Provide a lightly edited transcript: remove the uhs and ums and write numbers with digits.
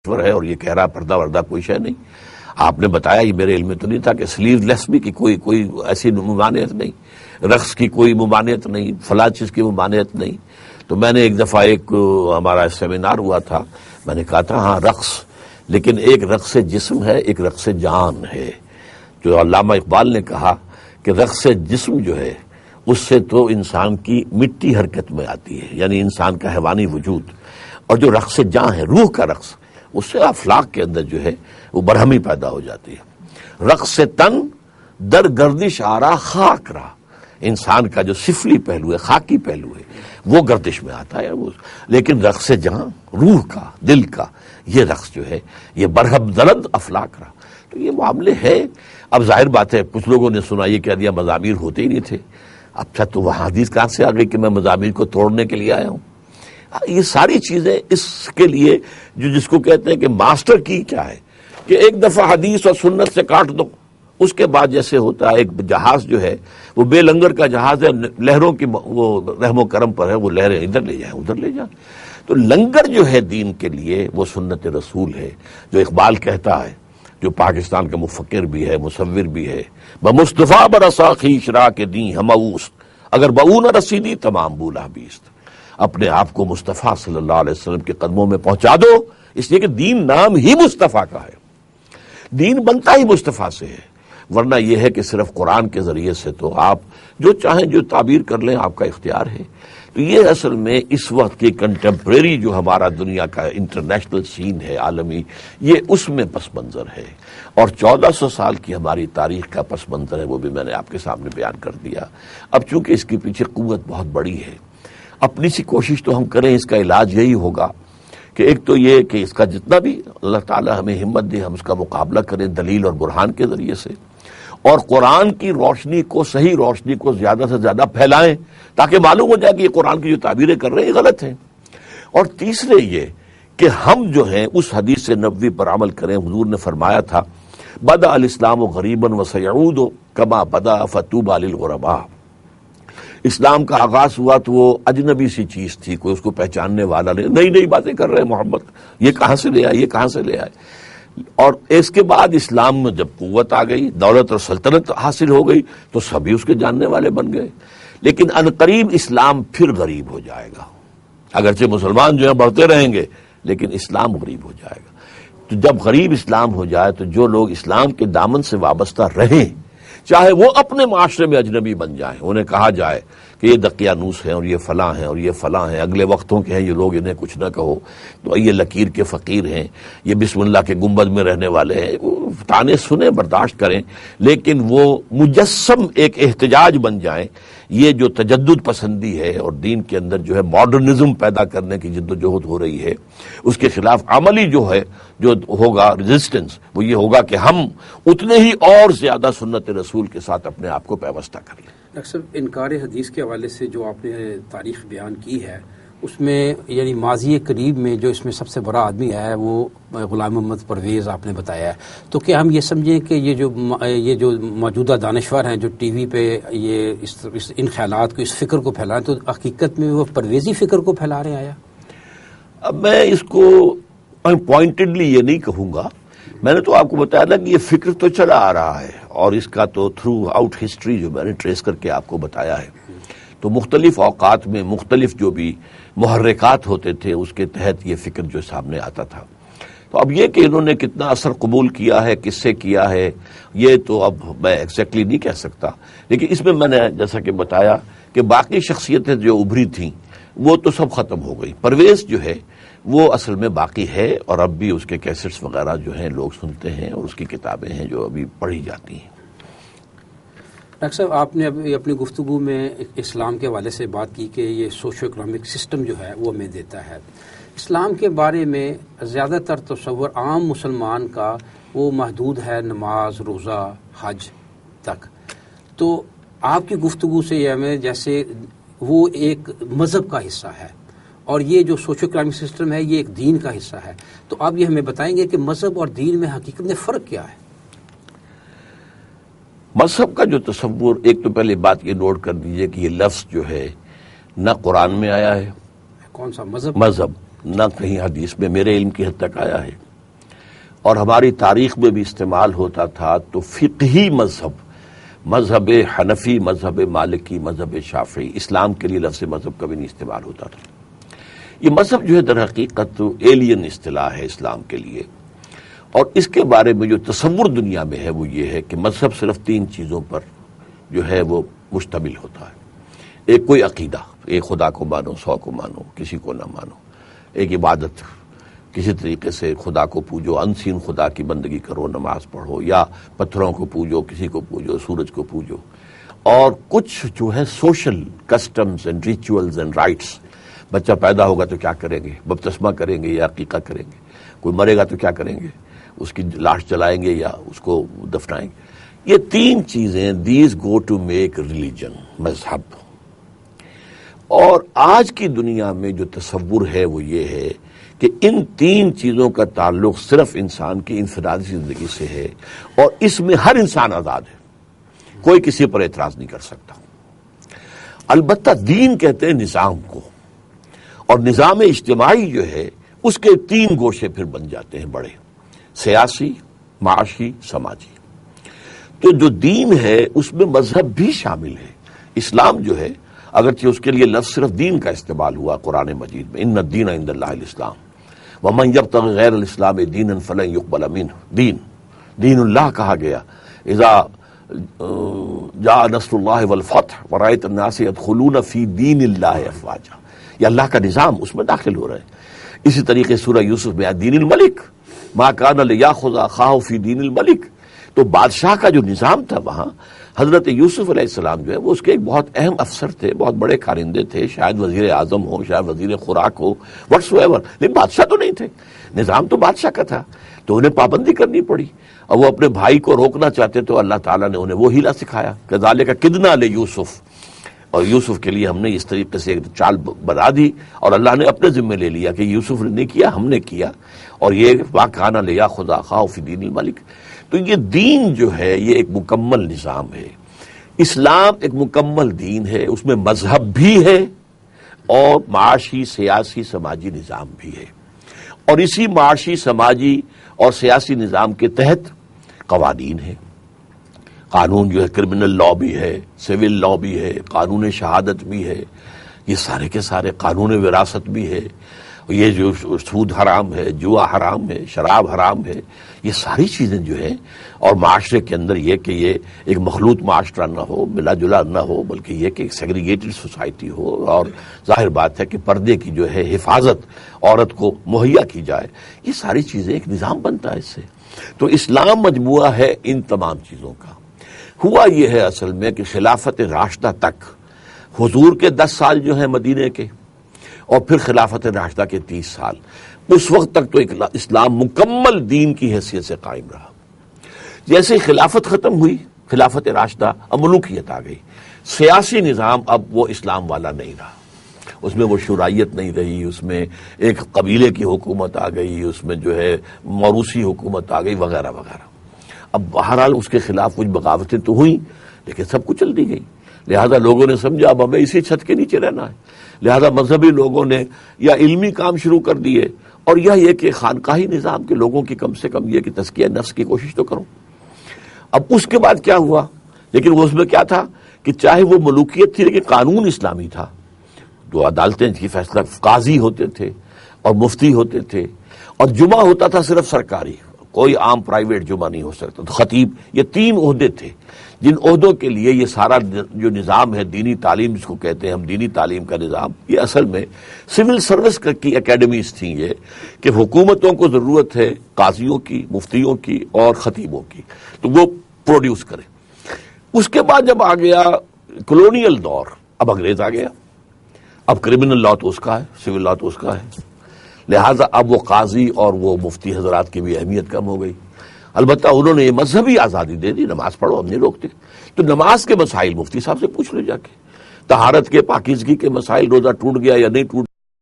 ہے اور یہ کہہ رہا پردہ وردہ کوئی شے نہیں. آپ نے بتایا، یہ میرے علم میں تو نہیں تھا کہ سلیو لیس بھی کی کوئی ایسی ممانعت نہیں، رقص کی کوئی ممانعت نہیں، فلاں چیز کی ممانعت نہیں. تو میں نے ایک دفعہ ہمارا سیمینار ہوا تھا، میں نے کہا تھا ہاں رقص، لیکن ایک رقص جسم ہے، ایک رقص جان ہے. جو علامہ اقبال نے کہا کہ رقص جسم جو ہے اس سے تو انسان کی مٹی حرکت میں آتی ہے، یعنی انسان کا حیوانی وجود، اور جو رقص جان ہے، روح کا رقص، اس سے افلاق کے اندر جو ہے وہ برہمی پیدا ہو جاتی ہے. رقص تن در گردش آرا خاک رہا، انسان کا جو سفلی پہلو ہے، خاکی پہلو ہے، وہ گردش میں آتا ہے. لیکن رقص جان، روح کا، دل کا، یہ رقص جو ہے یہ برہم زلند افلاق رہا. تو یہ معاملے ہے. اب ظاہر بات ہے کچھ لوگوں نے سنا یہ کہہ دیا مزامیر ہوتے ہی نہیں تھے. اچھا تو وہاں حدیث کہاں سے آ گئی کہ میں مزامیر کو توڑنے کے لیے آیا ہوں؟ یہ ساری چیزیں اس کے لیے جس کو کہتے ہیں کہ ماسٹر کی کیا ہے کہ ایک دفعہ حدیث اور سنت سے کاٹ دو، اس کے بعد جیسے ہوتا ہے ایک جہاز جو ہے وہ بے لنگر کا جہاز ہے، لہروں کی وہ رحم و کرم پر ہے، وہ لہریں ادھر لے جائیں ادھر لے جائیں. تو لنگر جو ہے دین کے لیے وہ سنت رسول ہے. جو اقبال کہتا ہے، جو پاکستان کا مفکر بھی ہے، مصور بھی ہے، بمصطفیٰ برسا خویش را کے دیں ہم اوست، اگر بؤ نہ رسیدی تمام بولا بیست. اپنے آپ کو مصطفیٰ صلی اللہ علیہ وسلم کے قدموں میں پہنچا دو، اس لیے کہ دین نام ہی مصطفیٰ کا ہے، دین بنتا ہی مصطفیٰ سے ہے. ورنہ یہ ہے کہ صرف قرآن کے ذریعے سے تو آپ جو چاہیں جو تعبیر کر لیں، آپ کا اختیار ہے. تو یہ اصل میں اس وقت کی کنٹمپریری جو ہمارا دنیا کا انٹرنیشنل سین ہے عالمی، یہ اس میں پس منظر ہے. اور 1400 سال کی ہماری تاریخ کا پس منظر ہے، وہ بھی میں نے آپ کے سامنے بیان کر دیا. اب چونکہ اس کے پیچھے قوت بہت بڑی ہے، اپنی سی کوشش تو ہم کریں، اس کا علاج یہی ہوگا کہ ایک تو یہ کہ اس کا جتنا بھی اللہ تعالی ہمیں ہمت دے، ہم اس کا مقابلہ کریں دلیل اور برہان کے ذریعے سے، اور قرآن کی روشنی کو، صحیح روشنی کو زیادہ سے زیادہ پھیلائیں تاکہ معلوم ہو جائے کہ یہ قرآن کی جو تعبیریں کر رہے ہیں یہ غلط ہیں. اور تیسرے یہ کہ ہم جو ہیں اس حدیث نبوی پر عمل کریں. حضور نے فرمایا تھا بدأ الاسلام غریبا وسیعود کما بدأ فطوبی للغرباء. اسلام کا آغاز ہوا تو وہ اجنبی سی چیز تھی، کوئی اس کو پہچاننے والا نہیں، نئی نئی باتیں کر رہے محمد، یہ کہاں سے لے آئے، یہ کہاں سے لے آئے. اور اس کے بعد اسلام میں جب قوت آ گئی، دولت اور سلطنت حاصل ہو گئی، تو سبھی اس کے جاننے والے بن گئے. لیکن عنقریب اسلام پھر غریب ہو جائے گا. اگرچہ مسلمان جو ہیں بڑھتے رہیں گے، لیکن اسلام غریب ہو جائے گا. تو جب غریب اسلام ہو جائے تو جو لوگ اسلام کے دامن سے وابستہ رہیں، چاہے وہ اپنے معاشرے میں اجنبی بن جائیں، انہیں کہا جائے کہ یہ دقیانوس ہیں اور یہ فلاں ہیں اور یہ فلاں ہیں، اگلے وقتوں کے ہیں یہ لوگ، انہیں کچھ نہ کہو، تو یہ لکیر کے فقیر ہیں، یہ بسم اللہ کے گنبد میں رہنے والے ہیں، تانے سنیں، برداشت کریں، لیکن وہ مجسم ایک احتجاج بن جائیں. یہ جو تجدد پسندی ہے اور دین کے اندر جو ہے ماڈرنزم پیدا کرنے کی جدوجہد ہو رہی ہے، اس کے خلاف عملی جو ہے جو ہوگا ریزسٹنس، وہ یہ ہوگا کہ ہم اتنے ہی اور زیادہ سنت رسول کے ساتھ اپنے آپ کو پیوستہ کر لیں. ڈاکٹر صاحب، انکار حدیث کے حوالے سے جو آپ نے تاریخ بیان کی ہے، اس میں یعنی ماضی قریب میں جو اس میں سب سے بڑا آدمی ہے وہ غلام محمد پرویز آپ نے بتایا ہے. تو کیا ہم یہ سمجھیں کہ یہ جو موجودہ دانشور ہیں جو ٹی وی پہ یہ ان خیالات کو، اس فکر کو پھیلائیں، تو حقیقت میں وہ پرویزی فکر کو پھیلا رہے ہیں آیا؟ اب میں اس کو پوائنٹڈلی یہ نہیں کہوں گا. میں نے تو آپ کو بتایا نا کہ یہ فکر تو چلا آ رہا ہے، اور اس کا تو تھرو آؤٹ ہسٹری جو میں نے ٹریس کر کے آپ کو بتایا ہے، تو مختلف اوقات میں مختلف جو بھی محرکات ہوتے تھے اس کے تحت یہ فکر جو سامنے آتا تھا. تو اب یہ کہ انہوں نے کتنا اثر قبول کیا ہے، کس سے کیا ہے، یہ تو اب میں ایگزیکٹلی نہیں کہہ سکتا. لیکن اس میں نے جیسا کہ بتایا کہ باقی شخصیتیں جو ابھری تھیں وہ تو سب ختم ہو گئی. پرویز جو ہے وہ اصل میں باقی ہے، اور اب بھی اس کے کیسٹس وغیرہ جو ہیں لوگ سنتے ہیں، اور اس کی کتابیں ہیں جو ابھی پڑھی جاتی ہیں. ڈاکٹر صاحب، آپ نے ابھی اپنی گفتگو میں اسلام کے حوالے سے بات کی کہ یہ سوشو اکنامک سسٹم جو ہے وہ ہمیں دیتا ہے. اسلام کے بارے میں زیادہ تر تصور عام مسلمان کا وہ محدود ہے نماز، روزہ، حج تک. تو آپ کی گفتگو سے یہ ہمیں جیسے وہ ایک مذہب کا حصہ ہے، اور یہ جو سوشو اکنامک سسٹم ہے یہ ایک دین کا حصہ ہے. تو آپ یہ ہمیں بتائیں گے کہ مذہب اور دین میں حقیقت میں فرق کیا ہے؟ مذہب کا جو تصور، ایک تو پہلے بات یہ نوٹ کر دیجئے کہ یہ لفظ جو ہے نہ قرآن میں آیا ہے. کون سا مذہب؟ مذہب نہ کہیں حدیث میں میرے علم کی حد تک آیا ہے. اور ہماری تاریخ میں بھی استعمال ہوتا تھا تو فقہی مذہب حنفی، مذہب مالکی، مذہب شافعی، اسلام کے لیے لفظ مذہب کبھی نہیں استعمال ہوتا تھا۔ یہ مذہب جو ہے در حقیقت ایلین اصطلاح ہے اسلام کے لیے، اور اس کے بارے میں جو تصور دنیا میں ہے وہ یہ ہے کہ مذہب صرف 3 چیزوں پر جو ہے وہ مشتمل ہوتا ہے۔ ایک کوئی عقیدہ، ایک خدا کو مانو، 100 کو مانو، کسی کو نہ مانو۔ ایک عبادت، کسی طریقے سے خدا کو پوجو، انسین خدا کی بندگی کرو، نماز پڑھو، یا پتھروں کو پوجو، کسی کو پوجو، سورج کو پوجو۔ اور کچھ جو ہے social customs and rituals and rights, بچہ پیدا ہوگا تو کیا کریں گے، بپتسمہ کریں گے یا عقیقہ کریں گے، کوئی مرے گا تو کیا کریں گے، اس کی لاش جلائیں گے یا اس کو دفنائیں گے۔ یہ 3 چیزیں these go to make religion, مذہب۔ اور آج کی دنیا میں جو تصور ہے وہ یہ ہے کہ ان 3 چیزوں کا تعلق صرف انسان کی انفرادی زندگی سے ہے، اور اس میں ہر انسان آزاد ہے، کوئی کسی پر اعتراض نہیں کر سکتا۔ البتہ دین کہتے ہیں نظام کو، اور نظام اجتماعی جو ہے اس کے 3 گوشے پھر بن جاتے ہیں بڑے، سیاسی، معاشی، سماجی۔ تو جو دین ہے اس میں مذہب بھی شامل ہے۔ اسلام جو ہے، اگرچہ اس کے لیے لفظ صرف دین کا استعمال ہوا قرآن مجید میں، ان الدین عند اللہ الاسلام ومن یبتغی غیر الاسلام دینا فلن یقبل منہ، دین اللہ کہا گیا۔ اذا جاء نصر اللہ والفتح ورأیت الناس يدخلون فی دین اللہ افواجا، یہ اللہ کا نظام، اس میں داخل ہو رہے ہیں۔ اسی طریقے سورہ یوسف میں دین الملک ما کان لیاخذ اخاہ فی دین الملک، تو بادشاہ کا جو نظام تھا وہاں، حضرت یوسف علیہ السلام جو ہے وہ اس کے ایک بہت اہم افسر تھے، بہت بڑے کارندے تھے، شاید وزیر اعظم ہو، شاید وزیر خوراک ہو، وٹس ایور، لیکن بادشاہ تو نہیں تھے، نظام تو بادشاہ کا تھا، تو انہیں پابندی کرنی پڑی، اور وہ اپنے بھائی کو روکنا چاہتے تو اللہ تعالیٰ نے انہیں وہ ہیلا سکھایا، کذالک کدنا لیوسف، اور یوسف کے لیے ہم نے اس طریقے سے ایک چال بنا دی، اور اللہ نے اپنے ذمہ لے لیا کہ یوسف نے نہیں کیا، ہم نے کیا، اور یہ واقعہ لیاخذ اخاہ فی دین الملک۔ تو یہ دین جو ہے یہ ایک مکمل نظام ہے، اسلام ایک مکمل دین ہے، اس میں مذہب بھی ہے اور معاشی، سیاسی، سماجی نظام بھی ہے، اور اسی معاشی، سماجی اور سیاسی نظام کے تحت قوانین ہیں۔ قانون جو ہے کرمنل لا بھی ہے، سول لا بھی ہے، قانون شہادت بھی ہے، یہ سارے کے سارے، قانون وراثت بھی ہے، یہ جو سود حرام ہے، جوا حرام ہے، شراب حرام ہے، یہ ساری چیزیں جو ہیں، اور معاشرے کے اندر یہ کہ یہ ایک مخلوط معاشرہ نہ ہو، ملا جلا نہ ہو، بلکہ یہ کہ ایک سیگریگیٹڈ سوسائٹی ہو، اور ظاہر بات ہے کہ پردے کی جو ہے حفاظت عورت کو مہیا کی جائے، یہ ساری چیزیں ایک نظام بنتا ہے اس سے۔ تو اسلام مجموعہ ہے ان تمام چیزوں کا۔ ہوا یہ ہے اصل میں کہ خلافت راشدہ تک، حضور کے 10 سال جو ہیں مدینے کے، اور پھر خلافت راشدہ کے 30 سال، اس وقت تک تو اسلام مکمل دین کی حیثیت سے قائم رہا۔ جیسے خلافت ختم ہوئی، خلافت راشدہ، اب ملوکیت آ گئی، سیاسی نظام اب وہ اسلام والا نہیں رہا، اس میں وہ شورائیت نہیں رہی، اس میں ایک قبیلے کی حکومت آ گئی، اس میں جو ہے موروثی حکومت آ گئی، وغیرہ وغیرہ۔ اب بہرحال اس کے خلاف کچھ بغاوتیں تو ہوئیں، لیکن سب کچھ چل دی گئی، لہذا لوگوں نے سمجھا اب ہمیں اسی چھت کے نیچے رہنا ہے، لہذا مذہبی لوگوں نے یا علمی کام شروع کر دیے، اور یہ کہ خانقاہی نظام کے لوگوں کی کم سے کم یہ کہ تزکیہ نفس کی کوشش تو کرو۔ اب اس کے بعد کیا ہوا، لیکن وہ اس میں کیا تھا کہ چاہے وہ ملوکیت تھی لیکن قانون اسلامی تھا، جو عدالتیں کی فیصلہ، قاضی ہوتے تھے اور مفتی ہوتے تھے، اور جمعہ ہوتا تھا صرف سرکاری، کوئی عام پرائیویٹ جمعہ نہیں ہو سکتا، تو خطیب، یہ 3 عہدے تھے جن عہدوں کے لیے یہ سارا جو نظام ہے دینی تعلیم جس کو کہتے ہیں ہم، دینی تعلیم کا نظام، یہ اصل میں سول سروس کی اکیڈمیز تھیں، یہ کہ حکومتوں کو ضرورت ہے قاضیوں کی، مفتیوں کی اور خطیبوں کی، تو وہ پروڈیوس کریں۔ اس کے بعد جب آ گیا کلونیل دور، اب انگریز آ گیا، اب کرمنل لا تو اس کا ہے، سول لا تو اس کا ہے، لہٰذا اب وہ قاضی اور وہ مفتی حضرات کی بھی اہمیت کم ہو گئی۔ البتہ انہوں نے یہ مذہبی آزادی دے دی، نماز پڑھو، ہم نہیں روکتے، تو نماز کے مسائل مفتی صاحب سے پوچھ لو جا کے، طہارت کے، پاکیزگی کے مسائل، روزہ ٹوٹ گیا یا نہیں ٹوٹ